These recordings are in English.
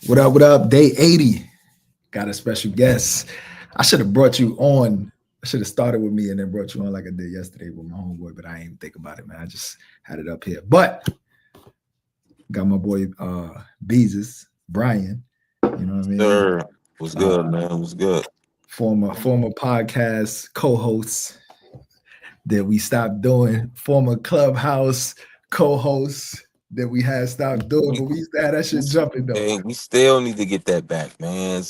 What up? What up? Day 80. Got a special guest. I should have brought you on. I should have started with me and then brought you on like I did yesterday with my homeboy, but I ain't think about it, man. I just had it up here. But got my boy Beezus, Brian. You know what I mean? Sir, was good, Uh man. Was good. former podcast co-hosts that we stopped doing, former clubhouse co-hosts that we had stopped doing, We, but we used to have that shit jumping though. hey, we still need to get that back, man.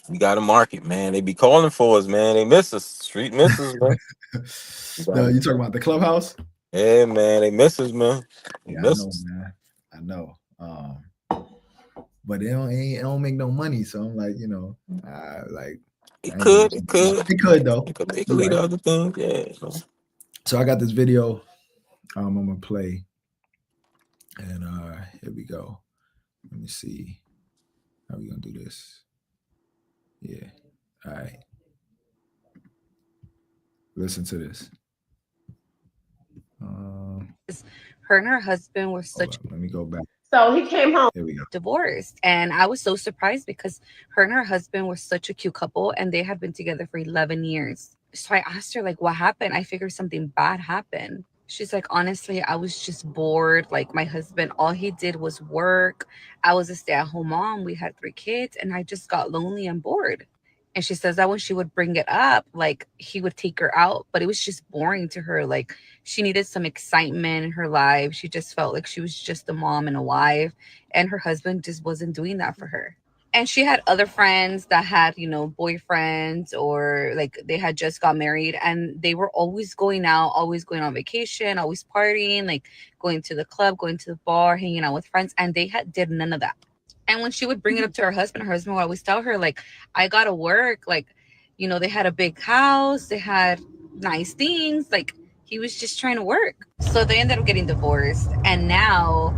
We got to market, man. They be calling for us, man. They miss us. Street misses, man. We No, gotta- you talking about the clubhouse? Yeah, man. They miss us, man. They Yeah, I miss know, us. man. I know. But it don't make no money. So I'm like, like It I ain't gonna could. do It it. could. It could though. It could You're lead right. to other things. Yeah. So I got this video. I'm gonna play, and here we go. Let me see how we gonna do this. Yeah. All right. Listen to this. Um, Her and her husband were hold such up. Let me go back. So he came home. Here we go. divorced, and I was so surprised because her and her husband were such a cute couple and they had been together for 11 years. So I asked her, like, what happened? I figured something bad happened. She's like, honestly, I was just bored. Like, my husband, all he did was work. I was a stay-at-home mom. We had 3 kids, and I just got lonely and bored. And she says that when she would bring it up, like, he would take her out, but it was just boring to her. Like, she needed some excitement in her life. She just felt like she was just a mom and a wife, and her husband just wasn't doing that for her. And she had other friends that had, boyfriends, or like they had just got married, and they were always going out, always going on vacation, always partying, like going to the club, going to the bar, hanging out with friends, and they had did none of that. And when she would bring it up to her husband would always tell her, like, I gotta work. Like, they had a big house, they had nice things. Like, he was just trying to work. So they ended up getting divorced. And now,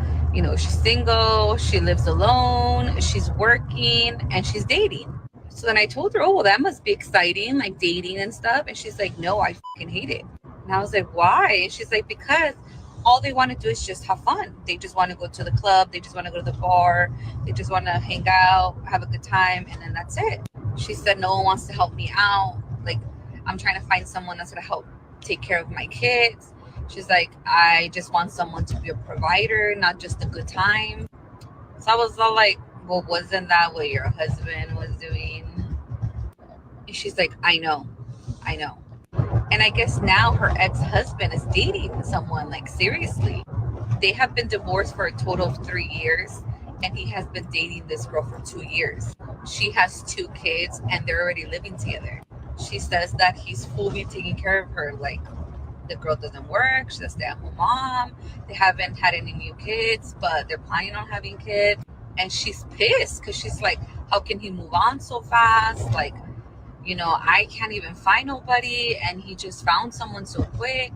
she's single, she lives alone, she's working, and she's dating. So then I told her, oh, well, that must be exciting, like dating and stuff. And she's like, no, I fucking hate it. And I was like, why? And she's like, because all they want to do is just have fun. They just want to go to the club. They just want to go to the bar. They just want to hang out, have a good time, and then that's it. She said, no one wants to help me out. Like, I'm trying to find someone that's going to help take care of my kids. She's like, I just want someone to be a provider, not just a good time. So I was all like, well, wasn't that what your husband was doing? And she's like, I know. And I guess now her ex-husband is dating someone, like, seriously. They have been divorced for a total of 3 years, and he has been dating this girl for 2 years. She has 2 kids, and they're already living together. She says that he's fully taking care of her. Like, the girl doesn't work, she's a stay-at-home mom. They haven't had any new kids, but they're planning on having kids. And she's pissed because she's like, how can he move on so fast? Like, I can't even find nobody, and he just found someone so quick,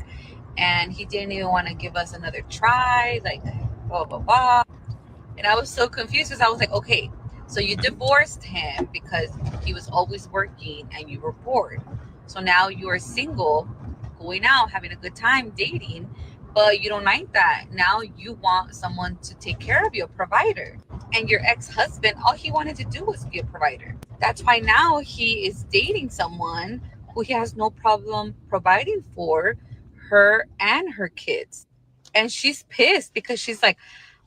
and he didn't even want to give us another try, like, blah blah blah. And I was so confused because I was like, okay, so you divorced him because he was always working and you were bored. So now you're single, going out, having a good time, dating, but you don't like that. Now you want someone to take care of you, a provider. And your ex-husband, all he wanted to do was be a provider. That's why now he is dating someone who he has no problem providing for her and her kids. And she's pissed because she's like,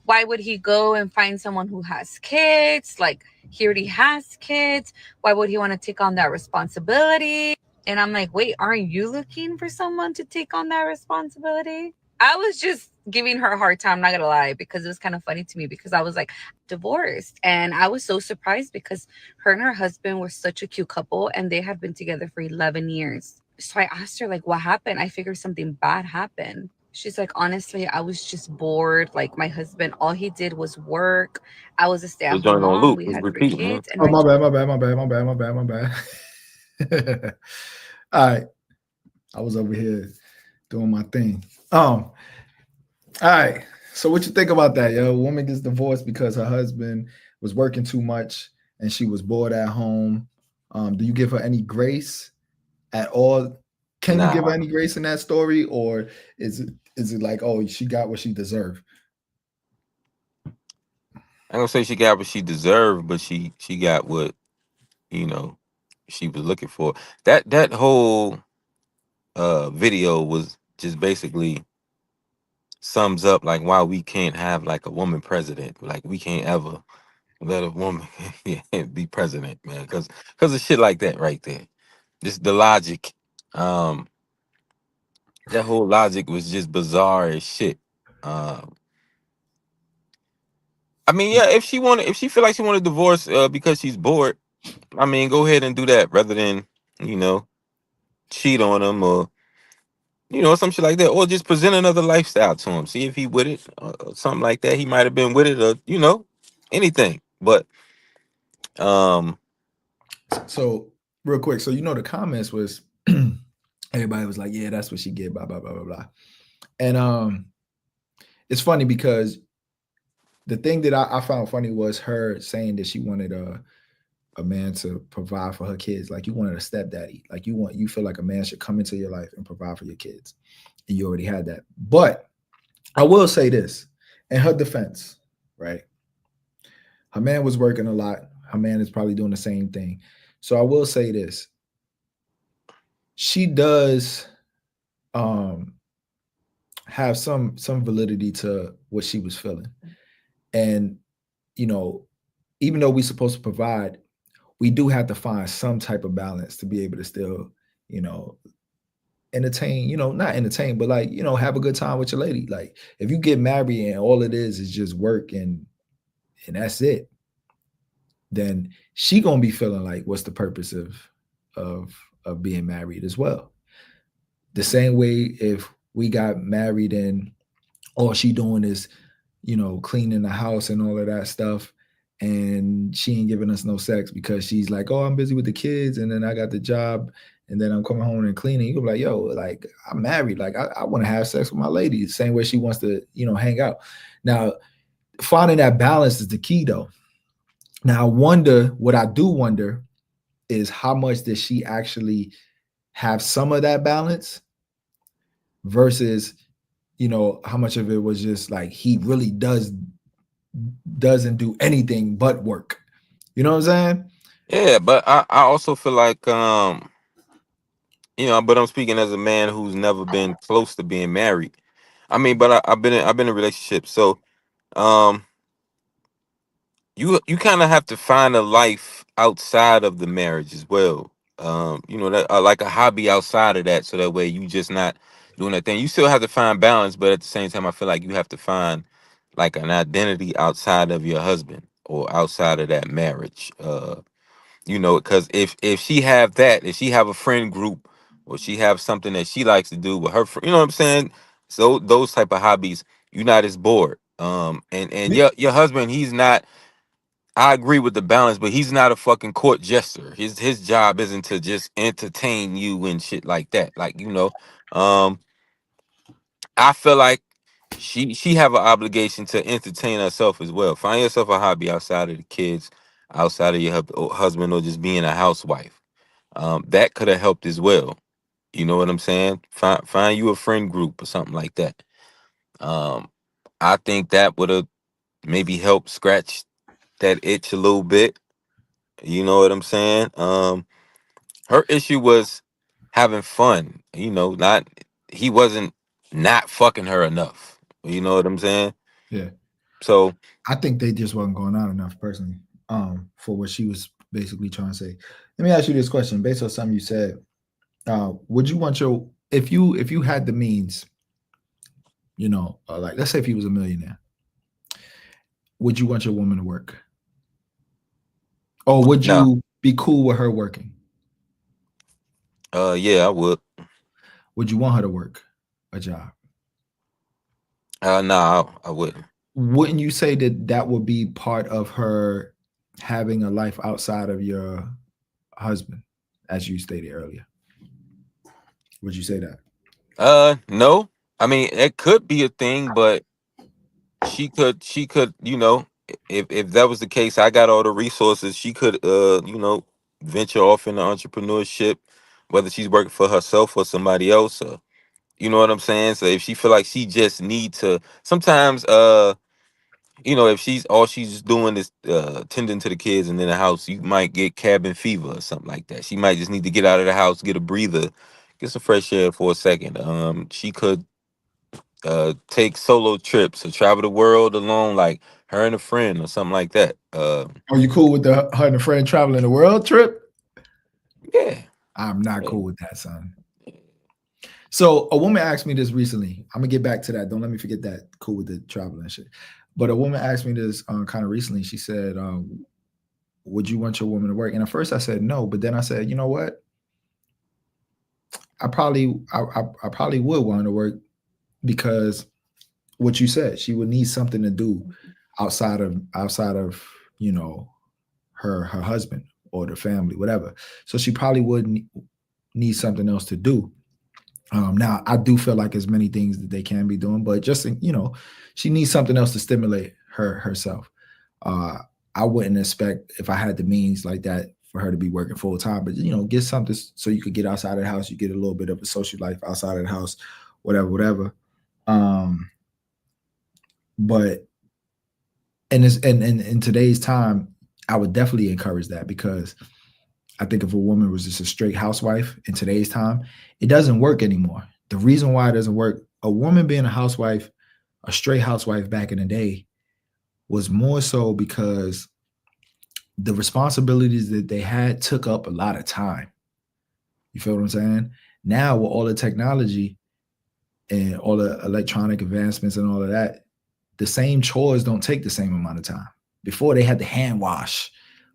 why would he go and find someone who has kids? Like, he already has kids. Why would he want to take on that responsibility? And I'm like, wait, aren't you looking for someone to take on that responsibility? I was just giving her a hard time, not gonna lie, because it was kind of funny to me because I was like, divorced. And I was so surprised because her and her husband were such a cute couple and they had been together for 11 years. So I asked her, like, what happened? I figured something bad happened. She's like, honestly, I was just bored. Like, my husband, all he did was work. I was a The stay-at-home joint on mom. loop We was had three repeating, huh? kids, and Oh, I my bad, my bad. All right. I was over here doing my thing. All right. So what you think about that, yo? A woman gets divorced because her husband was working too much and she was bored at home. Do you give her any grace at all? Can you give her Nah, any grace in that story, or is it like, oh, she got what she deserved? I'm gonna say she got what she deserved, but she got what, you know, she was looking for. That whole video was just basically sums up like why we can't have like a woman president. Like we can't ever let a woman be president, man, because of shit like that right there. Just the logic. Um, that whole logic was just bizarre as shit. Um, I mean, yeah, if she feel like she want a divorce because she's bored, I mean, go ahead and do that rather than, you know, cheat on him or, you know, some shit like that, or just present another lifestyle to him. See if he with it, or something like that. He might have been with it, or you know, anything. But um, So real quick, so the comments was everybody was like, yeah, that's what she get, blah blah blah blah blah. And it's funny because the thing that I found funny was her saying that she wanted a man to provide for her kids. Like you wanted a stepdaddy. Like you feel like a man should come into your life and provide for your kids. And you already had that. But I will say this in her defense, right? Her man was working a lot. Her man is probably doing the same thing. So I will say this. She does um have some validity to what she was feeling. And you know, even though we're supposed to provide, we do have to find some type of balance to be able to still, you know, entertain, not entertain, but like, have a good time with your lady. Like if you get married and all it is just work and that's it, then she gonna be feeling like what's the purpose of of being married as well. The same way if we got married and all she doing is, cleaning the house and all of that stuff. And she ain't giving us no sex because she's like, oh, I'm busy with the kids. And then I got the job and then I'm coming home and cleaning. You go like, yo, like I'm married. Like I want to have sex with my lady the same way she wants to, hang out. Now, finding that balance is the key though. Now, what I do wonder is how much does she actually have some of that balance versus how much of it was just like he really doesn't do anything but work. You know what I'm saying? yeah, but I also feel like you know, but I'm speaking as a man who's never been close to being married. I mean, but I've been in a relationship, so um, you kind of have to find a life outside of the marriage as well. You know, that like a hobby outside of that, so that way you just not doing that thing. You still have to find balance, but at the same time, I feel like you have to find like an identity outside of your husband or outside of that marriage. You know, because if she have that, if she have a friend group or she have something that she likes to do with her friend, you know what I'm saying? So those type of hobbies, you're not as bored. And your husband, he's not. I agree with the balance, but he's not a fucking court jester. His job isn't to just entertain you and shit like that. Like, you know, um, I feel like she have an obligation to entertain herself as well. Find yourself a hobby outside of the kids, outside of your husband, or just being a housewife. That could have helped as well. You know what I'm saying? Find you a friend group or something like that. Um, I think that would have maybe helped scratch that itch a little bit. You know what I'm saying? Her issue was having fun. You know, not he wasn't not fucking her enough. You know what I'm saying? Yeah. So I think they just wasn't going out enough personally, for what she was basically trying to say. Let me ask you this question based on something you said. Would you want your if you had the means, like let's say if he was a millionaire, would you want your woman to work? Or would no, you be cool with her working? yeah, I would. Would you want her to work a job? No, I wouldn't. Wouldn't you say that that would be part of her having a life outside of your husband, as you stated earlier? Would you say that? No. I mean, it could be a thing, but she could, you know, if that was the case, I got all the resources. She could, you know, venture off into entrepreneurship, whether she's working for herself or somebody else. You know what I'm saying? So if she feel like she just need to, sometimes, you know, if she's doing is tending to the kids and in the house, you might get cabin fever or something like that. She might just need to get out of the house, get a breather, get some fresh air for a second. She could take solo trips or travel the world alone, like her and a friend or something like that. Are you cool with her and a friend traveling the world trip? Yeah. I'm not cool with that, son. So a woman asked me this recently. I'm gonna get back to that. Don't let me forget that. Cool with the traveling shit. But a woman asked me this kind of recently. She said, "Would you want your woman to work?" And at first I said no, but then I said, you know what? I probably would want her to work because what you said, she would need something to do outside of you know her husband or the family, whatever. So she probably would need something else to do. Now I do feel like there's many things that they can be doing, but just she needs something else to stimulate herself. Uh, I wouldn't expect if I had the means like that for her to be working full time, but get something so you could get outside of the house, you get a little bit of a social life outside of the house, whatever. But in today's time, I would definitely encourage that because I think if a woman was just a straight housewife in today's time, it doesn't work anymore. The reason why it doesn't work, a woman being a housewife, a straight housewife back in the day, was more so because the responsibilities that they had took up a lot of time. You feel what I'm saying? Now with all the technology and all the electronic advancements and all of that, the same chores don't take the same amount of time. Before they had to hand wash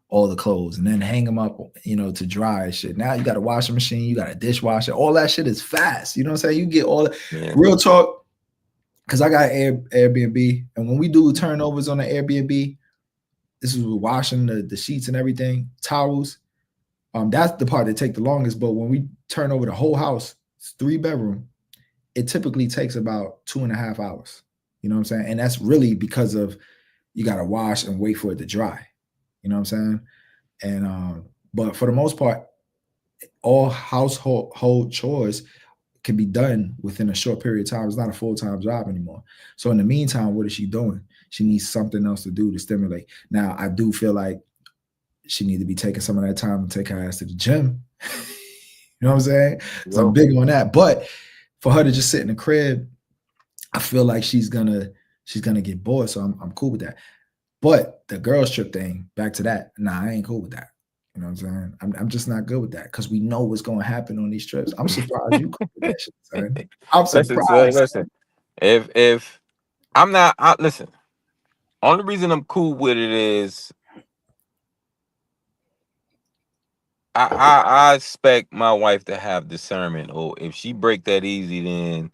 all the clothes and then hang them up, to dry and shit. Now you got a washing machine, you got a dishwasher, all that shit is fast. You know what I'm saying? You get all the real talk. Cause I got Airbnb, and when we do turnovers on the Airbnb, this is with washing the sheets and everything, towels. That's the part that take the longest. But when we turn over the whole house, it's 3-bedroom, it typically takes about 2.5 hours. You know what I'm saying? And that's really because of you got to wash and wait for it to dry. You know what I'm saying? And but for the most part, all household chores can be done within a short period of time. It's not a full-time job anymore. So in the meantime, what is she doing? She needs something else to do to stimulate. Now, I do feel like she need to be taking some of that time to take her ass to the gym. You know what I'm saying? So I'm big on that. But for her to just sit in the crib, I feel like she's gonna get bored. So I'm cool with that. But the girls trip thing, back to that, nah, I ain't cool with that. You know what I'm saying? I'm just not good with that because we know what's going to happen on these trips. I'm surprised you cool with that shit, son. I'm surprised. Listen, if I'm not, listen. Only reason I'm cool with it is I expect my wife to have discernment. Or if she break that easy, then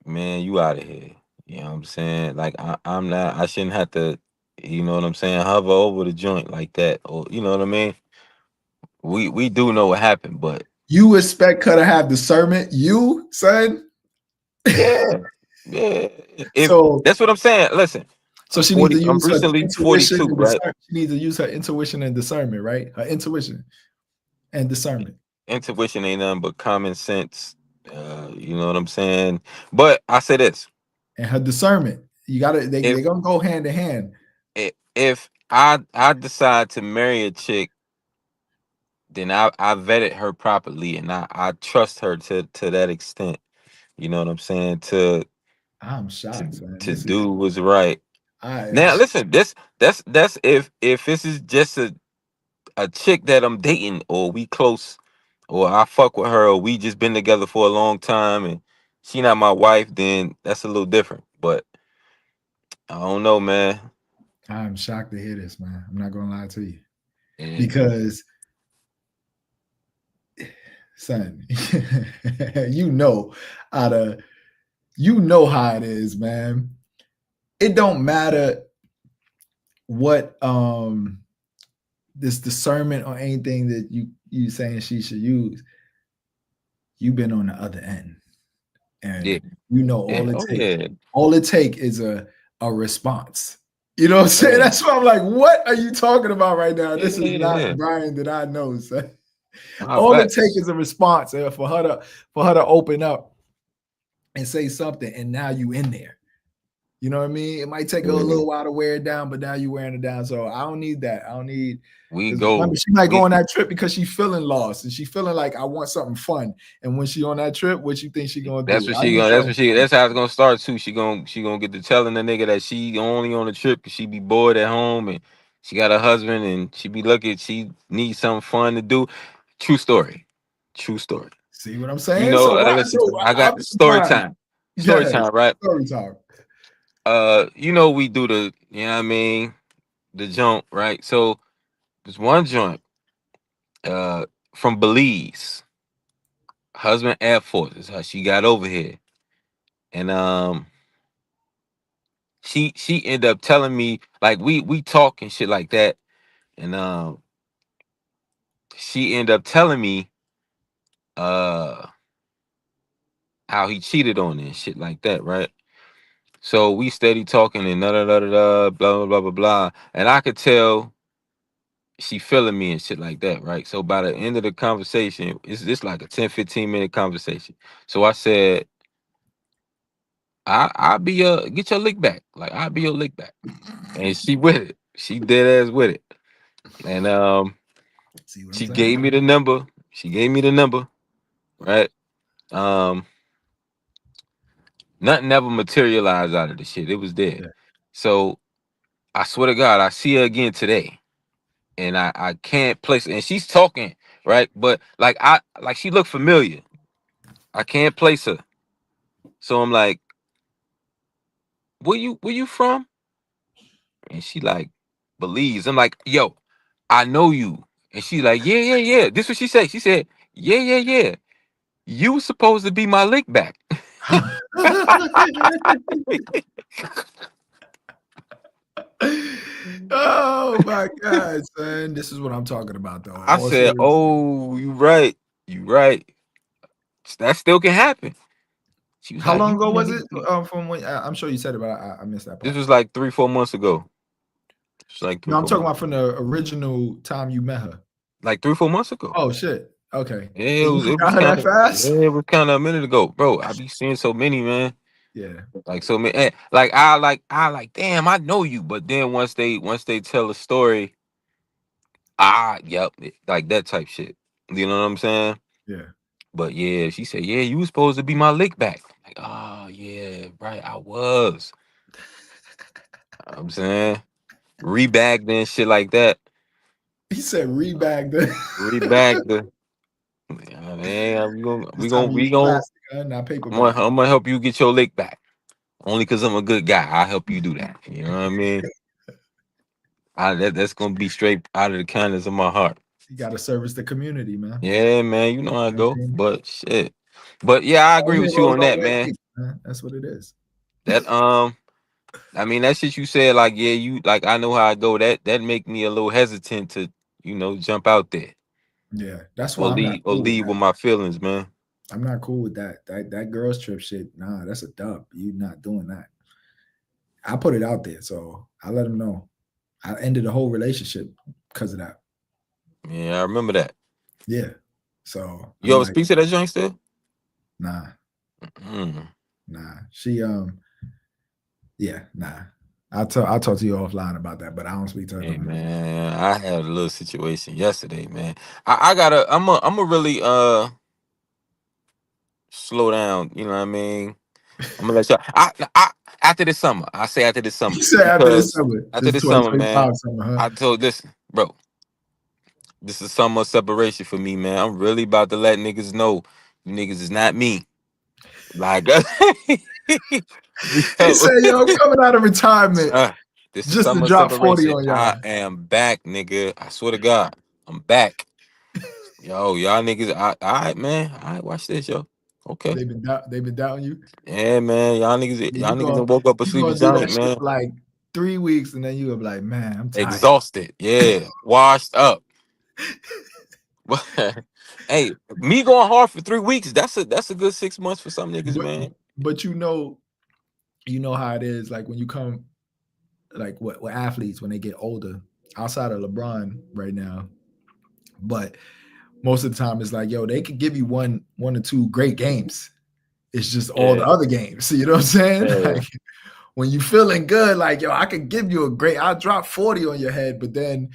man, you out of here. You know what I'm saying? Like I'm not. I shouldn't have to. You know what I'm saying? Hover over the joint like that, or you know what I mean? We do know what happened, but you expect her to have discernment, you son? Yeah. So that's what I'm saying. Listen. So she needs to use I'm recently her 42, right? She needs to use her intuition and discernment, right? Her intuition and discernment. Intuition ain't nothing but common sense. You know what I'm saying? But I say this. And her discernment. You gotta they're gonna go hand in hand. If I decide to marry a chick, then I vetted her properly and I trust her to that extent. You know what I'm saying? I'm shocked, man. To do what's right. Now listen, that's if this is just a chick that I'm dating or we close or I fuck with her or we just been together for a long time and she not my wife, then that's a little different. But I don't know, man. I'm shocked to hear this, man. I'm not gonna lie to you. Because son, you know how it is, man. It don't matter what this discernment or anything that you saying she should use. You've been on the other end, and all it take is a response. You know what I'm saying? That's why I'm like, what are you talking about right now? This is not Brian that I know, son. All it takes is a response for her to open up and say something, and now you in there. You know what I mean? It might take her a little while to wear it down, but now you're wearing it down. So I don't need that. I don't need. We 'cause go. remember, she might go on that trip because she's feeling lost and she feeling like I want something fun. And when she on that trip, what you think she gonna That's do? what she gonna. That's how it's gonna start too. She gonna get to telling the nigga that she only on the trip because she be bored at home and she got a husband and she be looking. She needs something fun to do. True story. True story. See what I'm You saying? know, So listen, I I'll got be story surprised. time. Story Yes, time, right? story time. You know we do the. You know what I mean? The jump, right? So there's one joint. From Belize. Husband Air Force is how she got over here, and she ended up telling me like we talk and shit like that, and she ended up telling me uh how he cheated on her and shit like that, right? So we steady talking and da da da da da blah blah blah blah blah, and I could tell she feeling me and shit like that, right? So by the end of the conversation, it's like a 10-15 minute conversation. So I said, I'll be your get your lick back. Like I'll be your lick back. And she with it. She dead ass with it. And See what I'm she saying? gave me the number. She gave me the number. Right. Um Nothing ever materialized out of the shit. It was there. Yeah. So I swear to God, I see her again today. And I can't place it. And she's talking, right? But like she looked familiar. I can't place her. So I'm like, where you from? And she like, Belize. I'm like, yo, I know you. And she like, yeah, yeah, yeah. This what she said. She said, yeah, yeah, yeah. You was supposed to be my lick back. Oh my God, son. This is what I'm talking about, though. I said, oh, you right. You right. That still can happen. She was How like, long you ago was need it? to be-" From when I'm sure you said it, but I missed that This part. was like 3-4 months ago. It's like No, I'm 3-4 talking months. about from the original time you met her. Like 3-4 months ago. Oh shit. Okay. Yeah, And you it forgot was her kind that of fast? it was kind of a minute ago, bro. I be seeing so many, man. Yeah. Like so many, like I like, damn, I know you. But then once they tell a story, yep, like that type shit. You know what I'm saying? Yeah. But yeah, she said, yeah, you was supposed to be my lick back. Like, oh yeah, right, I was. I'm saying rebagged and shit like that. He said rebagged the Rebagged the. Yeah, man, this time you use plastic, not paper I'm bag. gonna help you get your lick back. Only because I'm a good guy, I'll help you do that. You know what I mean? That's gonna be straight out of the kindness of my heart. You gotta service the community, man. Yeah, man, you know how I You know what go. I mean? But shit. But yeah, I agree Only with you roll on no that, red man. tape, man. That's what it is. That I mean that shit you said, like, yeah, you like I know how I go. That make me a little hesitant to, jump out there. Yeah, that's why I'm not Or cool with lead that. with my feelings, man. I'm not cool with that. That girls trip shit. Nah, that's a dub. You not doing that. I put it out there, so I let them know. I ended the whole relationship because of that. Yeah, I remember that. Yeah. So You I'm ever like, speak to that joint still? nah, Mm. nah. She yeah, nah. I'll talk to you offline about that, but I don't speak to her no Hey more. man, I had a little situation yesterday, man. I'm a really slow down, you know what I mean? I'm gonna let you I after this summer. I say after this summer. You said after this Because summer, after this this summer, 2025 man, summer, huh? I told listen, bro, this is summer separation for me, man. I'm really about to let niggas know you niggas is not me. Like He said, yo, I'm coming out of retirement uh, this is just to summer drop 40 separation. on I y'all. am back, nigga. I swear to God, I'm back. Yo, y'all niggas, all right, man. All right, watch this, yo. Okay. They've been doubting you. Yeah, man. Y'all niggas done woke up a You sleepy gonna do that giant, shit man. for like 3 weeks, and then you gonna be like, man, I'm tired. Exhausted. Yeah. Washed up. Hey, me going hard for 3 weeks, that's a good 6 months for some niggas, man. But you know how it is. Like when you come, like what athletes when they get older, outside of LeBron right now, but most of the time it's like, yo, they could give you one or two great games. It's just all the Yeah. other games. You know what I'm saying? Yeah. Like when you feeling good, like, yo, I could give you I'll drop 40 on your head, but then,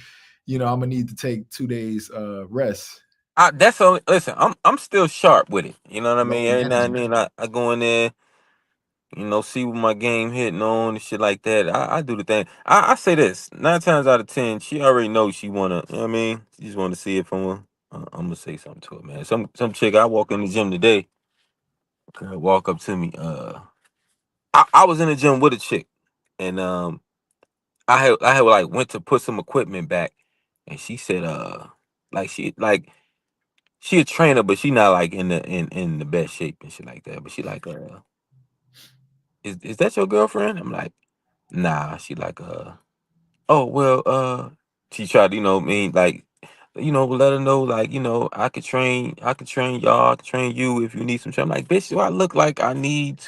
I'm gonna need to take 2 days rest. That's only listen. I'm still sharp with it. You know what I mean. Load Every now and management. then I go in there, see what my game hitting on and shit like that. I do the thing. I say this 9 times out of 10, she already knows she wanna. You know what I mean, she just want to see if I'm gonna say something to her, man. Some chick I walk in the gym today. Girl walk up to me. I was in the gym with a chick, and I had like went to put some equipment back, and she said she a trainer, but she not like in the best shape and shit like that. But she like is that your girlfriend? I'm like, nah. She like oh well she tried to like let her know like I could train y'all, I could train you if you need some. I'm like, bitch, do I look like I need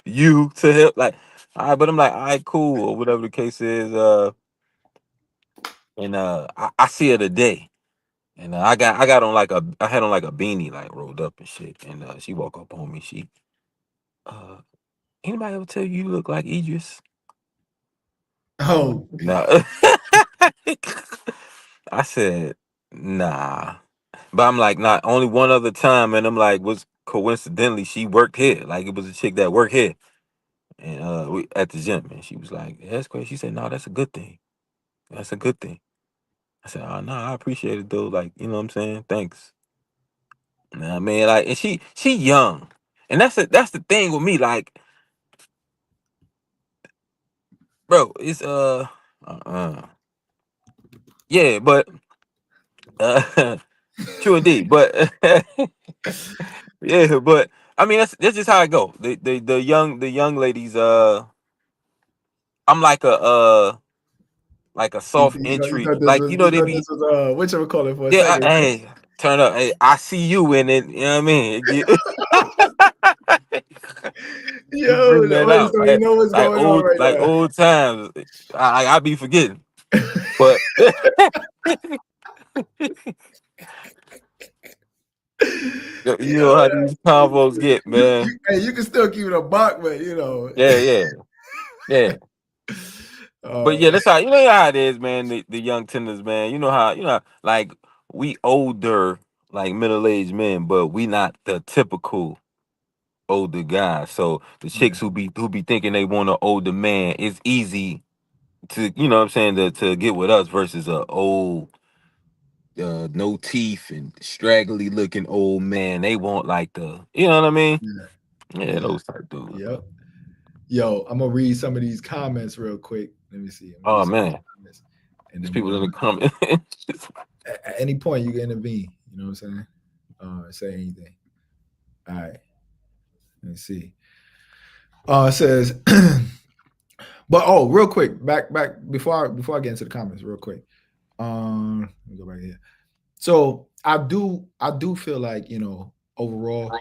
you to help? Like, all right, but I'm like, all right, cool, or whatever the case is. And I see her today, and I had on like a beanie, like rolled up and shit. And she walk up on me. She, uh, anybody ever tell you look like Idris? Oh, No. I said, nah. But I'm like, not only one other time, and I'm like, was coincidentally she worked here. Like it was a chick that worked here, and we at the gym, and she was like, yeah, that's great. She said, no, that's a good thing. That's a good thing. I said, oh no, I appreciate it though. Like, you know what I'm saying? Thanks. Nah, man, like, and she young, and that's the thing with me. Like, bro, it's yeah, but true indeed, but yeah, but I mean that's just how I go. The young ladies. I'm like a soft you entry. thought this Like was they be whichever call it for a yeah. second. Hey, turn up. Hey, I see you in it. You know what I mean? You Yo, bring that wait, out. so you know what's Like going on right like now. old times. I be forgetting, but you know Yo, how these combos get, man. hey, you can still keep it a buck, but Yeah, yeah, yeah. But oh yeah, that's how how it is, man. The young tenders, man. Like we older, like middle aged men, but we not the typical older guys. So the yeah, chicks who be thinking they want an older man, it's easy to what I'm saying to get with us versus a old no teeth and straggly looking old man. They want like you know what I mean? yeah, Yeah, yeah, those type dudes, man. yep. Yo, I'm gonna read some of these comments real quick. Let me see. I'm gonna read Oh some of these man, comments, and there's then we're people in gonna the comments. at any point you can intervene. You know what I'm saying? Say anything. All right. Let me see. It says, but real quick, back before I get into the comments, real quick. Let me go back here. So I do feel like overall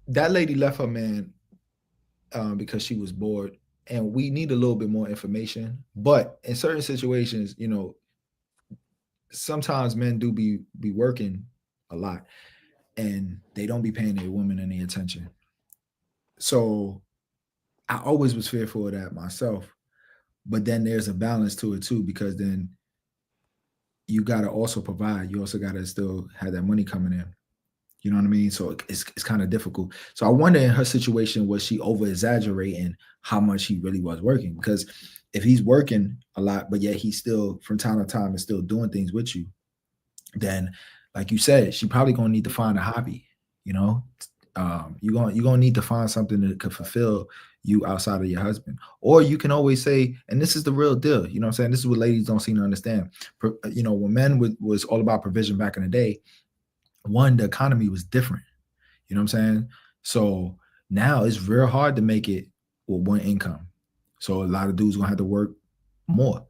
that lady left her man because she was bored, and we need a little bit more information. But in certain situations, sometimes men do be working a lot, and they don't be paying their women any attention. So I always was fearful of that myself. But then there's a balance to it too, because then you got to also provide. You also got to still have that money coming in. You know what I mean? So it's kind of difficult. So I wonder in her situation, was she over exaggerating how much he really was working? Because if he's working a lot, but yet he's still from time to time is still doing things with you, then like you said, she probably gonna need to find a hobby. You know, you're gonna need to find something that could fulfill you outside of your husband. Or you can always say, and this is the real deal. You know what I'm saying? This is what ladies don't seem to understand. When men was all about provision back in the day, one, the economy was different. You know what I'm saying? So now it's real hard to make it with one income. So a lot of dudes gonna have to work more.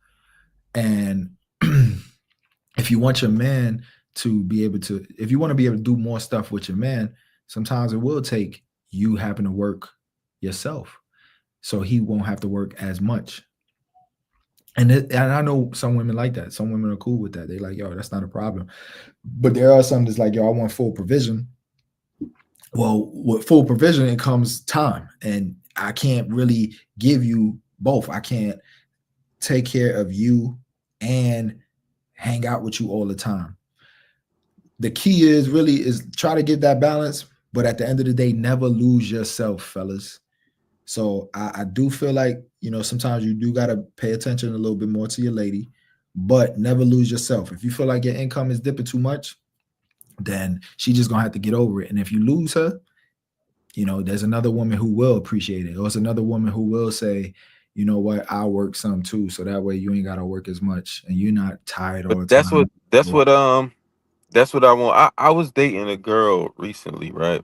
And if you want your man to be able to, if you want to be able to do more stuff with your man, sometimes it will take you having to work yourself. So he won't have to work as much. And I know some women like that. Some women are cool with that. They like, yo, that's not a problem. But there are some that's like, yo, I want full provision. Well, with full provision, it comes time, and I can't really give you both. I can't take care of you and hang out with you all the time. The key is really is try to get that balance, but at the end of the day, never lose yourself, fellas. So I do feel like, sometimes you do got to pay attention a little bit more to your lady, but never lose yourself. If you feel like your income is dipping too much, then she just gonna have to get over it. And if you lose her, there's another woman who will appreciate it. Or it's another woman who will say, you know what, I'll work some too. So that way you ain't gotta work as much and you're not tired all But the that's what time. that's what I want. I was dating a girl recently, right?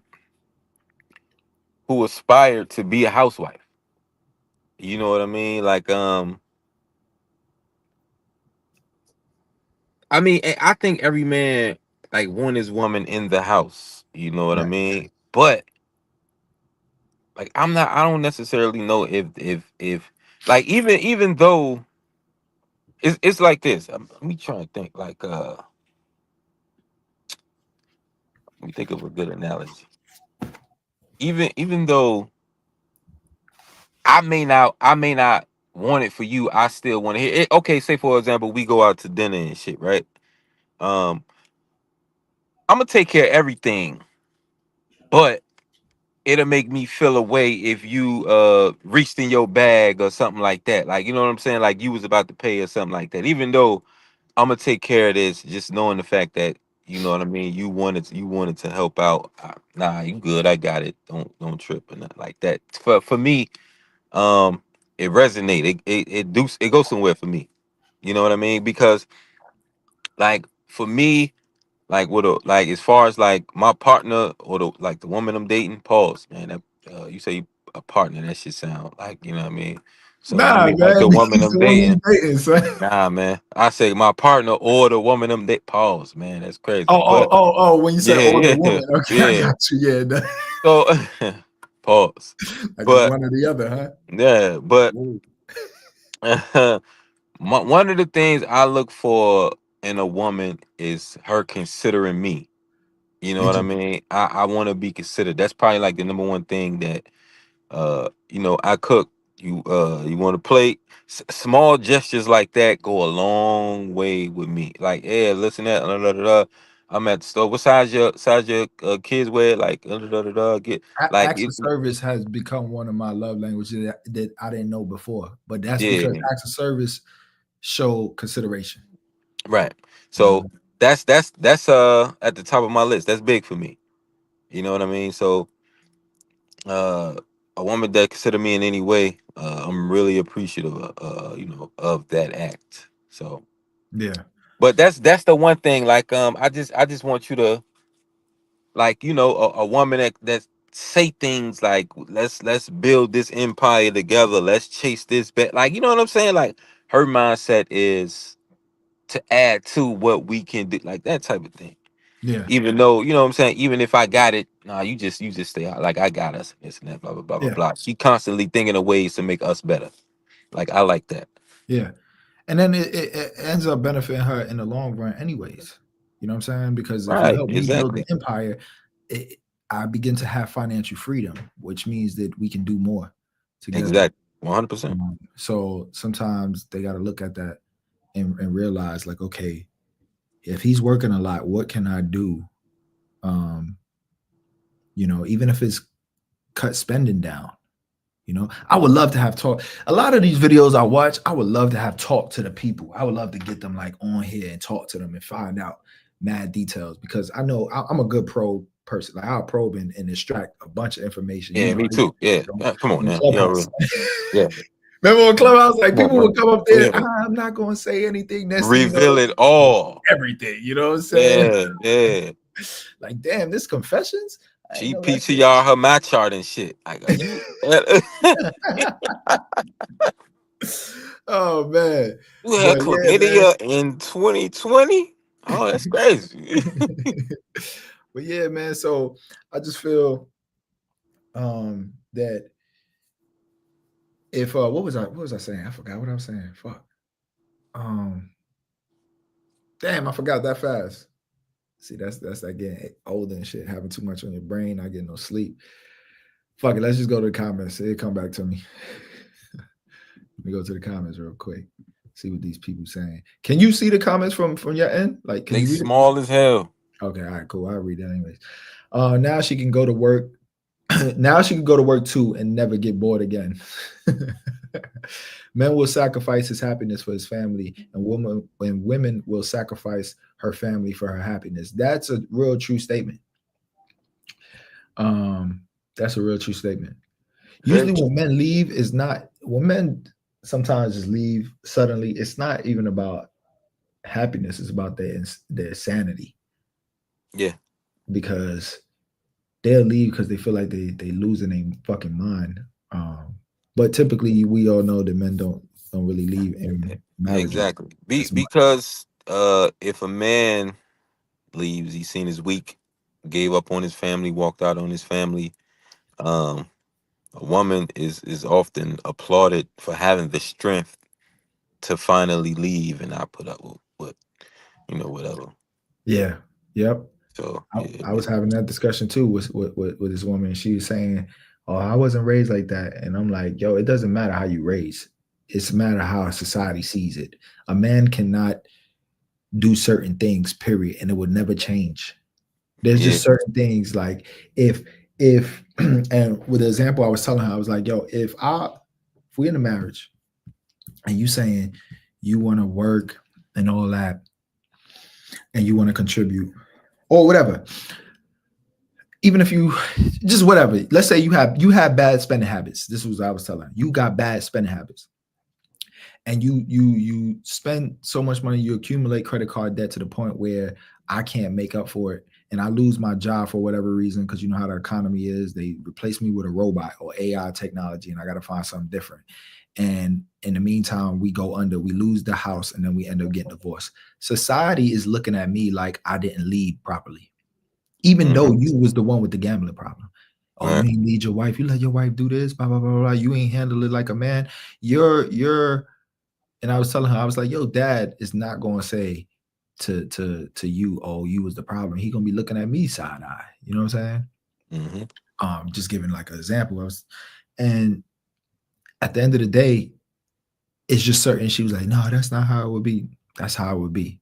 Who aspired to be a housewife. You know what I mean? Like I mean, I think every man like want his woman in the house. You know what I Right. mean? But like I don't necessarily know if like even though it's like this. Let me try to think like let me think of a good analogy. Even though I may not want it for you, I still want to hear it. Okay, say for example, we go out to dinner and shit, right? Um, I'm gonna take care of everything, but it'll make me feel a way if you reached in your bag or something like that. Like, you know what I'm saying? Like you was about to pay or something like that. Even though I'm gonna take care of this, just knowing the fact that you know what I mean. You wanted to help out. Nah, you good. I got it. Don't trip or nothing like that. For me, um, it resonate. It goes somewhere for me. You know what I mean? Because like for me, like with a like as far as like my partner or the woman I'm dating, pause, man. That you say a partner, that shit sound like, you know what I mean. So when I Nah, mean like the man, woman he's I'm the woman dating, you dating, son. nah, man. I say my partner or the woman I'm dating. Pause, man. That's crazy. Oh, oh, But oh, oh, when you said older yeah, yeah, woman, okay, I yeah. got you. Yeah, So pause. like it's But one or the other, huh? yeah, but Whoa. one of the things I look for in a woman is her considering me. You know Me what I too. mean? I want to be considered. That's probably like the number one thing that I cook. You want to plate. Small gestures like that go a long way with me. Like, yeah, listen that. I'm at the store. What size your kids wear? Like, get like Acts of service has become one of my love languages that I didn't know before, but that's because yeah, acts of service show consideration. right. You know, So that's at the top of my list. That's big for me. You know what I mean? So uh a woman that consider me in any way, I'm really appreciative of that act. So yeah, but that's the one thing, like I just want you to, like, a woman that say things like, let's build this empire together, let's chase this bet, like, you know what I'm saying, like her mindset is to add to what we can do, like that type of thing. yeah, Even though, you know what I'm saying, even if I got it, nah, you just stay out. Like I got us, this and that, blah blah blah blah yeah, blah. She constantly thinking of ways to make us better. Like I like that. yeah. And then it ends up benefiting her in the long run, anyways. You know what I'm saying? Because if you Right, help me build the exactly. empire, I begin to have financial freedom, which means that we can do more together. Exactly. 100%. So sometimes they got to look at that and realize, like, okay, if he's working a lot, what can I do? Um, even if it's cut spending down. I would love to have talk. A lot of these videos I watch, I would love to have talk to the people. I would love to get them like on here and talk to them and find out mad details, because I know I'm a good probe person. Like I'll probe and extract a bunch of information. Yeah, I me used too. Yeah. to Come on on now. Yeah, Clubhouse. really. Yeah. Remember on Clubhouse, like Come on, people bro. would come up there, Yeah. I'm not going to say anything. Next thing you Reveal know, it all. everything. You know what I'm saying? Yeah, yeah. Like, damn, this confessions? I ain't She know that PTR her my chart and shit. Like, are you shit. Oh man. you had But yeah, man. chlamydia in 2020? Oh, that's crazy. But yeah, man. So I just feel that if what was I saying? I forgot what I was saying. Fuck. Um damn, I forgot that fast. See, that's like getting older and shit, having too much on your brain, not getting no sleep. Fuck it, let's just go to the comments. It'll come back to me. Let me go to the comments real quick. See what these people saying. Can you see the comments from your end? Like, can They you read it? small as hell. Okay, all right, cool. I'll read that anyways. Now she can go to work. Now she can go to work too and never get bored again. Men will sacrifice his happiness for his family, and women will sacrifice her family for her happiness. That's a real true statement. That's a real true statement. Usually when men leave, is not when men sometimes just leave suddenly, it's not even about happiness, it's about their sanity. Yeah. Because they'll leave because they feel like they losing their fucking mind. But typically we all know that men don't really leave in marriage. Exactly. Because if a man leaves, he's seen as weak, gave up on his family, walked out on his family. A woman is often applauded for having the strength to finally leave and not put up with whatever. Yeah. Yep. So I was having that discussion too with this woman. She was saying, "Oh, I wasn't raised like that," and I'm like, "Yo, it doesn't matter how you raise. It's a matter how society sees it. A man cannot do certain things, period, and it would never change. There's just certain things like if and with the example I was telling her, I was like, yo, if we're in a marriage and you saying you want to work and all that and you want to contribute or whatever, even if you just whatever, let's say you have bad spending habits. This was what I was telling her. You got bad spending habits. And you spend so much money, you accumulate credit card debt to the point where I can't make up for it, and I lose my job for whatever reason, because you know how the economy is. They replace me with a robot or AI technology, and I got to find something different. And in the meantime, we go under, we lose the house, and then we end up getting divorced. Society is looking at me like I didn't lead properly, even though you was the one with the gambling problem. Oh, you ain't lead your wife. You let your wife do this, blah, blah, blah, blah. You ain't handle it like a man. And I was telling her, I was like, yo, dad is not going to say to you, oh, you was the problem. He going to be looking at me side eye. You know what I'm saying? Just giving like an example. And at the end of the day, it's just certain. She was like, no, that's not how it would be. That's how it would be.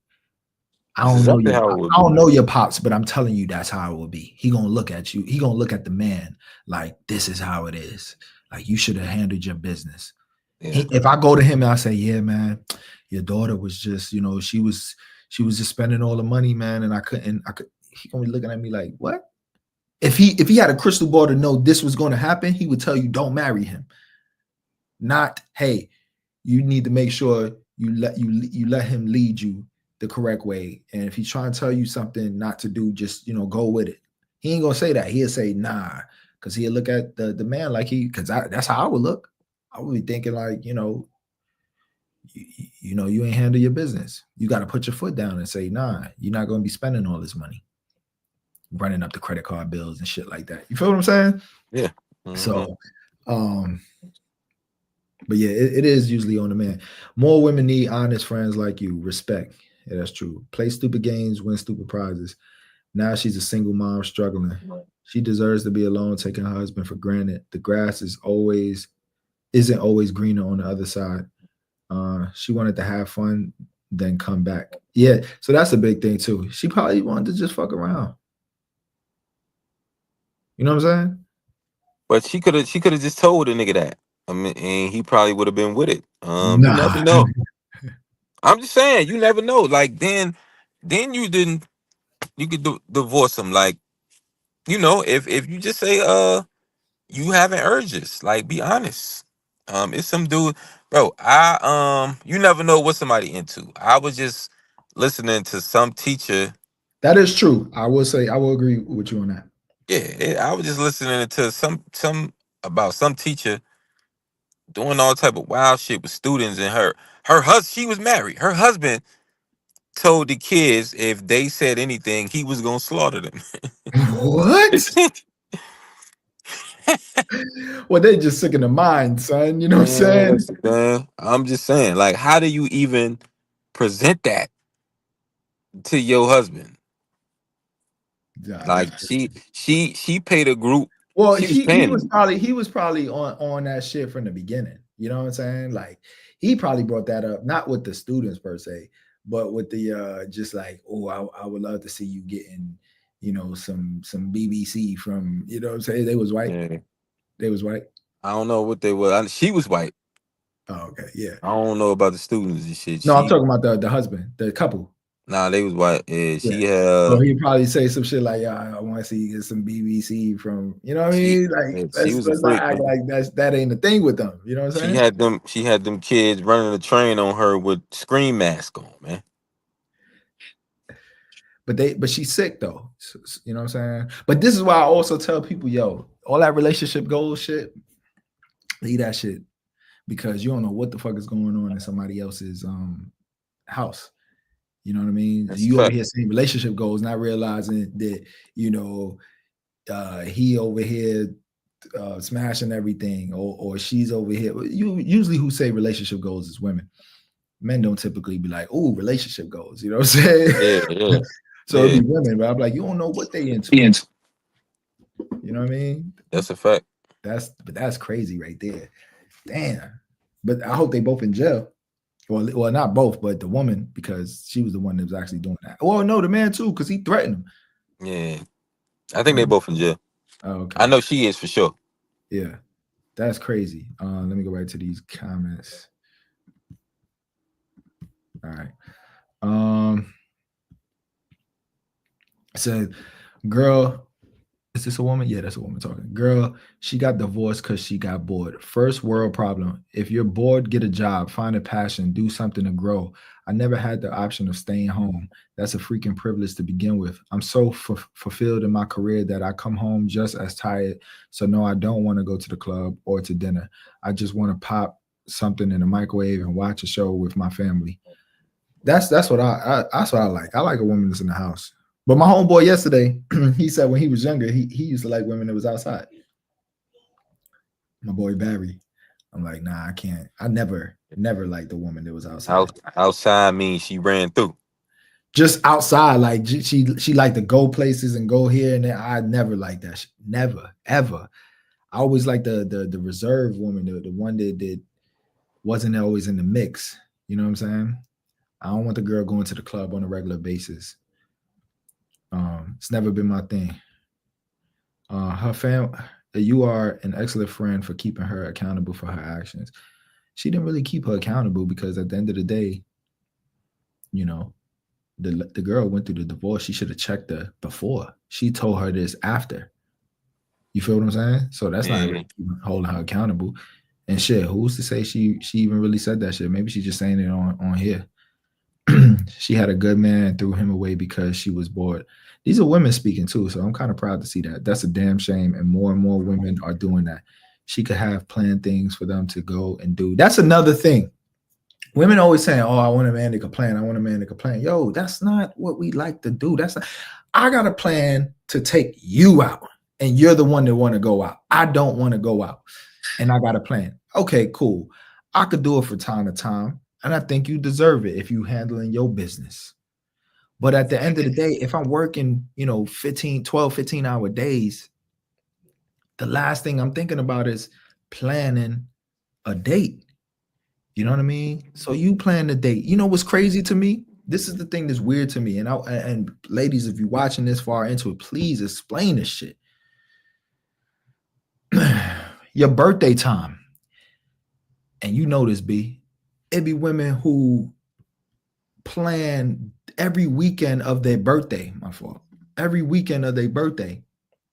I don't know your pops, but I'm telling you, that's how it will be. He going to look at you. He going to look at the man like, this is how it is. Like, you should have handled your business. Yeah. If I go to him and I say, yeah, man, your daughter was just, she was just spending all the money, man, and I could, he gonna be looking at me like, what? If he had a crystal ball to know this was going to happen, he would tell you, don't marry him. Not, hey, you need to make sure you let him lead you the correct way. And if he's trying to tell you something not to do, just go with it. He ain't gonna say that. He'll say, nah, because he'll look at the man like because that's how I would look. I would be thinking like, you ain't handle your business. You got to put your foot down and say, nah, you're not going to be spending all this money, running up the credit card bills and shit like that. You feel what I'm saying? Yeah. So, but yeah, it is usually on the man. More women need honest friends like you. Respect. Yeah, that's true. Play stupid games, win stupid prizes. Now she's a single mom struggling. She deserves to be alone, taking her husband for granted. The grass isn't always greener on the other side. She wanted to have fun, then come back. Yeah, so that's a big thing too. She probably wanted to just fuck around. You know what I'm saying? But she could have just told the nigga that. I mean, and he probably would have been with it. Nah. You never know. I'm just saying, you never know. Like then you could divorce him. Like, if you just say you having urges, like be honest. It's some dude, bro. You never know what somebody into. I was just listening to some teacher. That is true. I will agree with you on that. Yeah, I was just listening to some about some teacher doing all type of wild shit with students, and her husband. She was married. Her husband told the kids if they said anything, he was gonna slaughter them. What? Well, they just sick in the mind, son. You know what I'm saying? Man, I'm just saying, like, how do you even present that to your husband? Nah, Like she paid a group. well, She was he paying was them. probably on that shit from the beginning. You know what I'm saying? Like he probably brought that up, not with the students per se, but with the just like, oh, I would love to see you getting, some BBC from, what I'm saying? They was white. Yeah. They was white. I don't know what they were. She was white. Oh, okay, yeah. I don't know about the students and shit. No, I'm talking about the husband, the couple. Nah, they was white. Yeah, Yeah. she So had he probably say some shit like, "Yeah, I want to see you get some BBC from," you know what I she mean? Like, she let's was a not freak, act man. like that ain't a thing with them. You know what I'm saying? She had them kids running the train on her with screen mask on, man. But she's sick though. You know what I'm saying? But this is why I also tell people, yo, all that relationship goals shit, leave that shit because you don't know what the fuck is going on in somebody else's house. You know what I mean? That's a You over fact. here saying relationship goals, not realizing that he over here smashing everything, or she's over here. You usually who say relationship goals is women. Men don't typically be like, "Oh, relationship goals." You know what I'm saying? Yeah, yeah, So it'd yeah. be women, but I'm like, you don't know what they into. You know what I mean? That's a fact. That's crazy right there. Damn. But I hope they both in jail. Well, not both, but the woman, because she was the one that was actually doing that. Well, no, the man too, because he threatened him. Yeah, I think they both in jail. Oh, okay. I know she is for sure. Yeah, that's crazy. Let me go back to these comments. All right. It said, girl, is this a woman? Yeah, that's a woman talking. Girl, she got divorced because she got bored. First world problem. If you're bored, get a job, find a passion, do something to grow. I never had the option of staying home. That's a freaking privilege to begin with. I'm so fulfilled in my career that I come home just as tired. So no, I don't want to go to the club or to dinner. I just want to pop something in the microwave and watch a show with my family. That's what that's what I like. I like a woman that's in the house. But my homeboy yesterday, he said when he was younger, he used to like women that was outside. My boy Barry. I'm like, nah, I can't. I never liked a woman that was outside. Outside means she ran through. Just outside, like she liked to go places and go here and there. I never liked that shit. Never, ever. I always liked the reserved woman, the one that wasn't always in the mix. You know what I'm saying? I don't want the girl going to the club on a regular basis. It's never been my thing. Her fam, you are an excellent friend for keeping her accountable for her actions. She didn't really keep her accountable because at the end of the day, the girl went through the divorce. She should have checked her before. She told her this after. You feel what I'm saying? So that's not really holding her accountable. And shit, who's to say she even really said that shit? Maybe she's just saying it on here. She had a good man, threw him away because she was bored. These are women speaking too, so I'm kind of proud to see that. That's a damn shame, and more women are doing that. She could have planned things for them to go and do. That's another thing. Women always saying, "Oh, I want a man to complain. I want a man to complain." Yo, that's not what we like to do. That's not. I got a plan to take you out, and you're the one that want to go out. I don't want to go out, and I got a plan. Okay, cool. I could do it from time to time. And I think you deserve it if you handling your business. But at the end of the day, if I'm working, 15 hour days, the last thing I'm thinking about is planning a date. You know what I mean? So you plan the date. You know what's crazy to me? This is the thing that's weird to me. And ladies, if you're watching this far into it, please explain this shit. Your birthday time. And you know this, B. It'd be women who plan every weekend of their birthday. My fault. Every weekend of their birthday.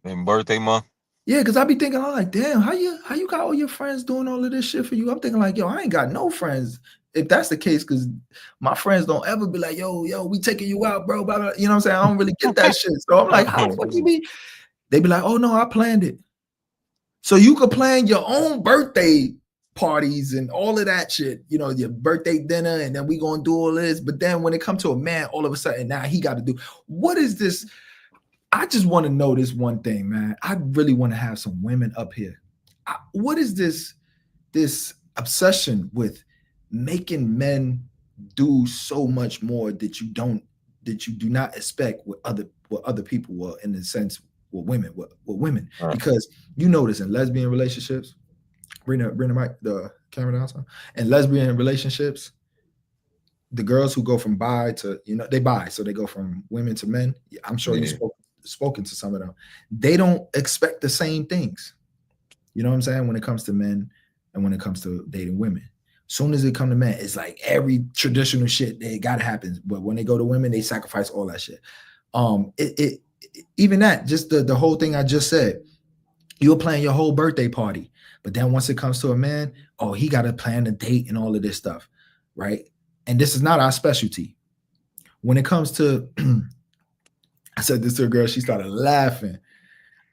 And birthday month. Yeah, because I be thinking, I'm like, damn, how you got all your friends doing all of this shit for you? I'm thinking like, yo, I ain't got no friends. If that's the case, because my friends don't ever be like, yo, we taking you out, bro. Blah, blah. You know what I'm saying? I don't really get that shit. So I'm like, how the fuck you be? They be like, oh no, I planned it. So you could plan your own birthday parties and all of that shit, your birthday dinner, and then we gonna do all this. But then when it comes to a man, all of a sudden now he got to do. What is this? I just want to know this one thing, man. I really want to have some women up here. What is this obsession with making men do so much more that you don't that you do not expect what other people will, in the sense with women, with women. Right. Because you notice in lesbian relationships, bring the camera down, son. In lesbian relationships, the girls who go from bi to, they bi, so they go from women to men. I'm sure Yeah. you've spoken to some of them. They don't expect the same things. You know what I'm saying? When it comes to men and when it comes to dating women. Soon as it come to men, it's like every traditional shit that gotta happen. But when they go to women, they sacrifice all that shit. Even that, just the whole thing I just said, you're planning your whole birthday party. But then once it comes to a man, oh, he got to plan a date and all of this stuff, right? And this is not our specialty. When it comes to, I said this to a girl, she started laughing.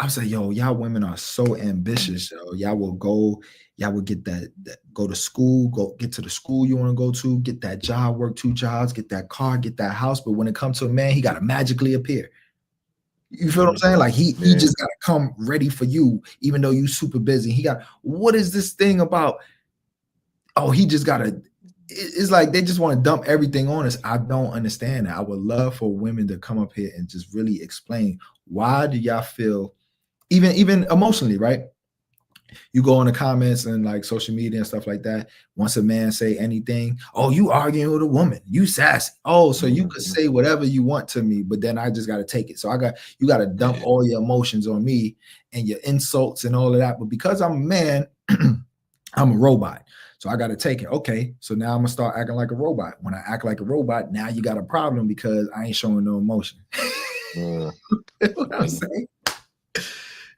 I was like, yo, y'all women are so ambitious, yo. Y'all will get that go to school, go get to the school you want to go to, get that job, work 2 jobs, get that car, get that house. But when it comes to a man, he got to magically appear. You feel what I'm saying? Like he just got to come ready for you, even though you super busy. What is this thing about? Oh, he just got to, it's like they just want to dump everything on us. I don't understand that. I would love for women to come up here and just really explain, why do y'all feel, even emotionally, right? You go in the comments and like social media and stuff like that. Once a man say anything, oh, you arguing with a woman, you sassy. Oh, so you could say whatever you want to me, but then I just got to take it. So you got to dump all your emotions on me and your insults and all of that. But because I'm a man, I'm a robot. So I got to take it. Okay, so now I'm gonna start acting like a robot. When I act like a robot, now you got a problem because I ain't showing no emotion. You know what I'm saying?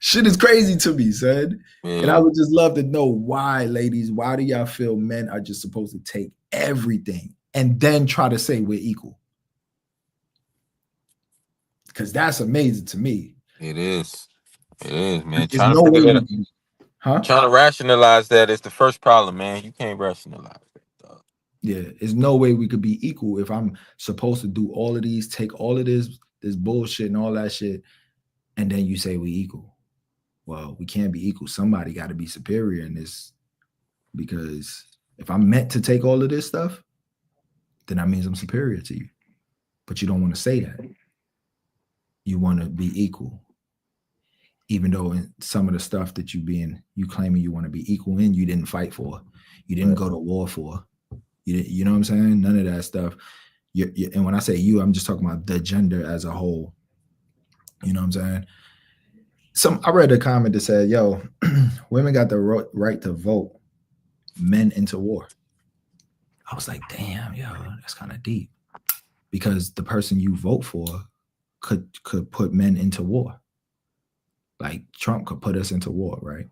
Shit is crazy to me, son. And I would just love to know why, ladies, why do y'all feel men are just supposed to take everything and then try to say we're equal? Because that's amazing to me. It is, man. Trying to rationalize that is the first problem, man. You can't rationalize that. Yeah, there's no way we could be equal if I'm supposed to do all of these, take all of this bullshit and all that shit, and then you say we equal. Well, we can't be equal. Somebody got to be superior in this, because if I'm meant to take all of this stuff, then that means I'm superior to you. But you don't want to say that. You want to be equal. Even though in some of the stuff that you claiming you want to be equal in, you didn't fight for. You didn't go to war for. You know what I'm saying? None of that stuff. And when I say you, I'm just talking about the gender as a whole. You know what I'm saying? I read a comment that said, yo, women got the right to vote men into war. I was like, damn, yo, that's kind of deep. Because the person you vote for could put men into war. Like Trump could put us into war, right?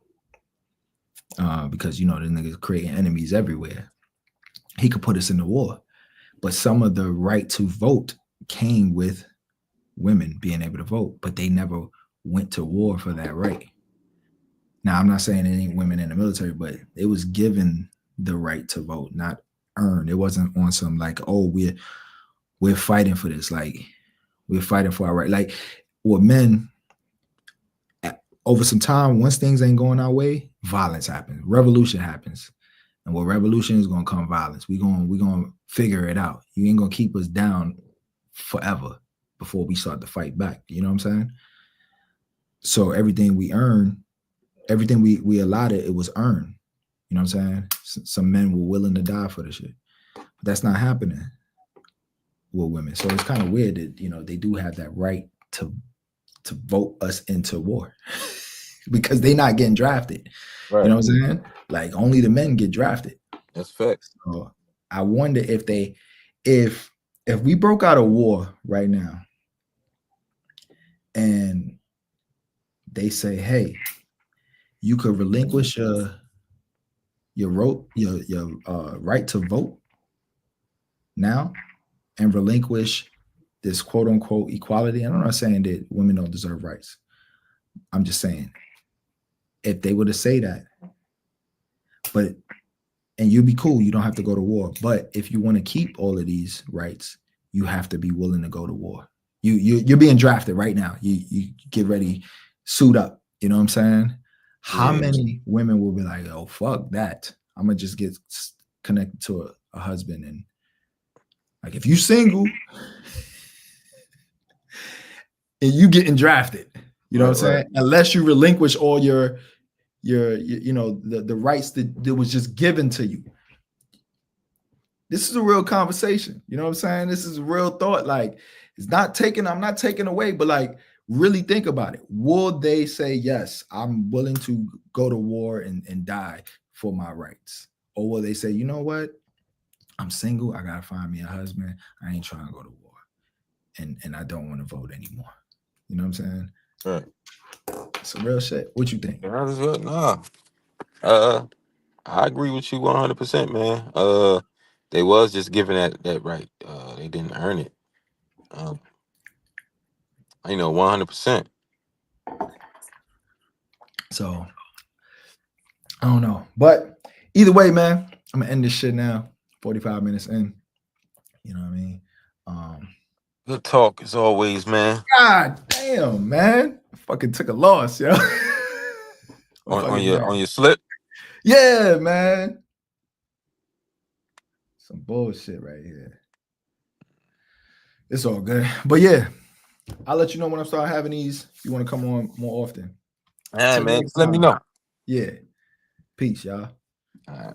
Because, the niggas creating enemies everywhere. He could put us into war. But some of the right to vote came with women being able to vote, but they never went to war for that right. Now, I'm not saying any women in the military, but it was given the right to vote, not earned. It wasn't on some like, oh, we're fighting for this. Like, we're fighting for our right. Like, with men, over some time, once things ain't going our way, violence happens. Revolution happens. And with revolution is going to come violence. We're going to figure it out. You ain't going to keep us down forever before we start to fight back. You know what I'm saying? So everything we earn, everything we allotted, it was earned. You know what I'm saying? Some men were willing to die for the shit. But that's not happening with women. So it's kind of weird that, they do have that right to vote us into war because they're not getting drafted. Right. You know what I'm saying? Like, only the men get drafted. That's facts. So I wonder if we broke out a war right now and they say, hey, you could relinquish your right to vote now and relinquish this quote unquote equality. And I'm not saying that women don't deserve rights. I'm just saying, if they were to say that, and you'd be cool, you don't have to go to war. But if you want to keep all of these rights, you have to be willing to go to war. You're being drafted right now. You get ready, suit up. You know what I'm saying? How many women will be like, oh, fuck that. I'm going to just get connected to a husband. And like, if you single, and you getting drafted. You know Right, what I'm saying? right. Unless you relinquish all your you know the rights that was just given to you. This is a real conversation. You know what I'm saying? This is a real thought. Like, it's not taken, I'm not taking away, but like really think about it. Will they say, yes, I'm willing to go to war and die for my rights? Or will they say, you know what? I'm single. I gotta find me a husband. I ain't trying to go to war. And I don't want to vote anymore. You know what I'm saying? Right. It's some real shit. What you think? Nah. I agree with you 100%, man. They was just given that right. They didn't earn it. 100%. So I don't know. But either way, man, I'm gonna end this shit now. 45 minutes in. You know what I mean? Good talk as always, man. God damn, man. I fucking took a loss, yo. On your slip. Yeah, man. Some bullshit right here. It's all good. But yeah, I'll let you know when I start having these. If you want to come on more often. Yeah, Till man. next Just let me time. know. Yeah. Peace, y'all. All right.